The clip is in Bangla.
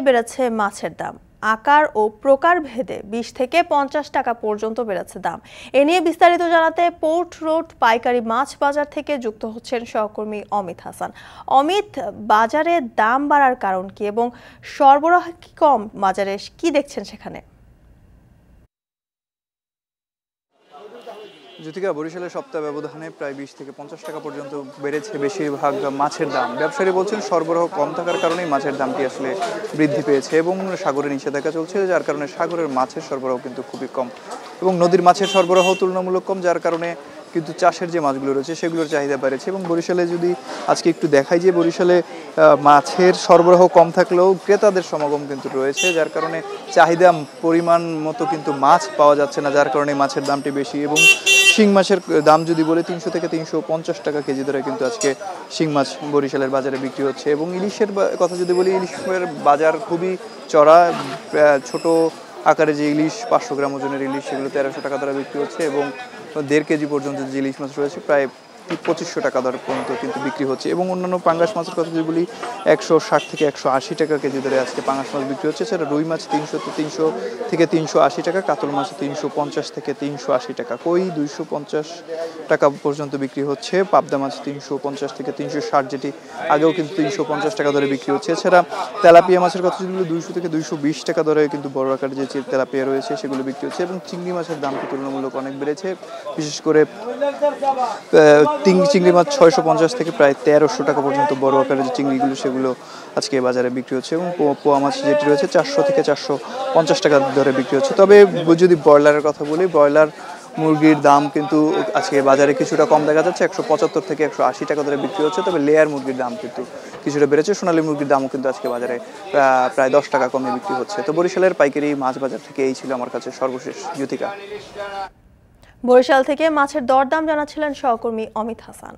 বেড়েছে মাছের দাম। আকার ও প্রকার ভেদে 20 থেকে 50 টাকা পর্যন্ত বেড়েছে দাম। এ নিয়ে বিস্তারিত জানাতে পোর্ট রোড পাইকারি মাছ বাজার থেকে যুক্ত হচ্ছেন সহকর্মী অমিত হাসান। অমিত, বাজারে দাম বাড়ার কারণ কি এবং সরবরাহ কি কম বাজারে, কি দেখছেন সেখানে? জ্যোতিকা, বরিশালের সপ্তাহ ব্যবধানে প্রায় 20 থেকে 50 টাকা পর্যন্ত বেড়েছে বেশিরভাগ মাছের দাম। ব্যবসায়ী বলছেন সরবরাহ কম থাকার কারণেই মাছের দামটি আসলে বৃদ্ধি পেয়েছে এবং সাগরে নিষেধাজ্ঞা চলছে, যার কারণে সাগরের মাছের সরবরাহ কিন্তু খুবই কম এবং নদীর মাছের সরবরাহ তুলনামূলক কম, যার কারণে কিন্তু চাষের যে মাছগুলো রয়েছে সেগুলোর চাহিদা বেড়েছে। এবং বরিশালে যদি আজকে একটু দেখাই যে বরিশালে মাছের সরবরাহ কম থাকলেও ক্রেতাদের সমাগম কিন্তু রয়েছে, যার কারণে চাহিদা পরিমাণ মতো কিন্তু মাছ পাওয়া যাচ্ছে না, যার কারণে মাছের দামটি বেশি। এবং শিং মাছের দাম যদি বলে 300 থেকে 350 টাকা কেজি ধরে কিন্তু আজকে শিং মাছ বরিশালের বাজারে বিক্রি হচ্ছে। এবং ইলিশের কথা যদি বলি, ইলিশের বাজার খুবই চড়া। ছোট আকারে যে ইলিশ 500 গ্রাম ওজনের ইলিশ, সেগুলো 1300 টাকা ধরে বিক্রি হচ্ছে এবং 1.5 কেজি পর্যন্ত যে ইলিশ মাছ রয়েছে প্রায় 2500 টাকা দর পর্যন্ত কিন্তু বিক্রি হচ্ছে। এবং অন্যান্য পাঙ্গাস মাছের কথা যদি বলি, 160 থেকে 180 টাকা কেজি ধরে আজকে পাঙ্গাস মাছ বিক্রি হচ্ছে। সেটা রুই মাছ 300 থেকে 380 টাকা, কাতল মাছ 350 থেকে 380 টাকা, কই 250 টাকা পর্যন্ত বিক্রি হচ্ছে, পাবদা মাছ 350 থেকে 360, যেটি আগেও কিন্তু 350 টাকা ধরে বিক্রি হচ্ছে। এছাড়া তেলাপিয়া মাছের কথা যদি বলি, 200 থেকে 220 টাকা ধরে কিন্তু বড় আকারের যে তেলাপিয়া রয়েছে সেগুলো বিক্রি হচ্ছে। এবং চিংড়ি মাছের দাম তুলনামূলক অনেক বেড়েছে, বিশেষ করে চিংড়ি মাছ 650 থেকে প্রায় 1300 টাকা পর্যন্ত বড় আকারের যে চিংড়িগুলো সেগুলো আজকে বাজারে বিক্রি হচ্ছে। এবং পোয়া মাছ যেটি রয়েছে 400 থেকে 450 টাকা দরে বিক্রি হচ্ছে। তবে যদি ব্রয়লারের কথা বলি, ব্রয়লার মুরগির দাম কিন্তু আজকে বাজারে কিছুটা কম দেখা যাচ্ছে, 175 থেকে 180 টাকা ধরে বিক্রি হচ্ছে। তবে লেয়ার মুরগির দাম কিন্তু কিছুটা বেড়েছে। সোনালী মুরগির দামও কিন্তু আজকে বাজারে প্রায় 10 টাকা কমে বিক্রি হচ্ছে। তো বরিশালের পাইকারি মাছ বাজার থেকে এই ছিল আমার কাছে সর্বশেষ। জ্যোতিকা, বরিশাল থেকে মাছের দরদাম জানাচ্ছিলেন সহকর্মী অমিত হাসান।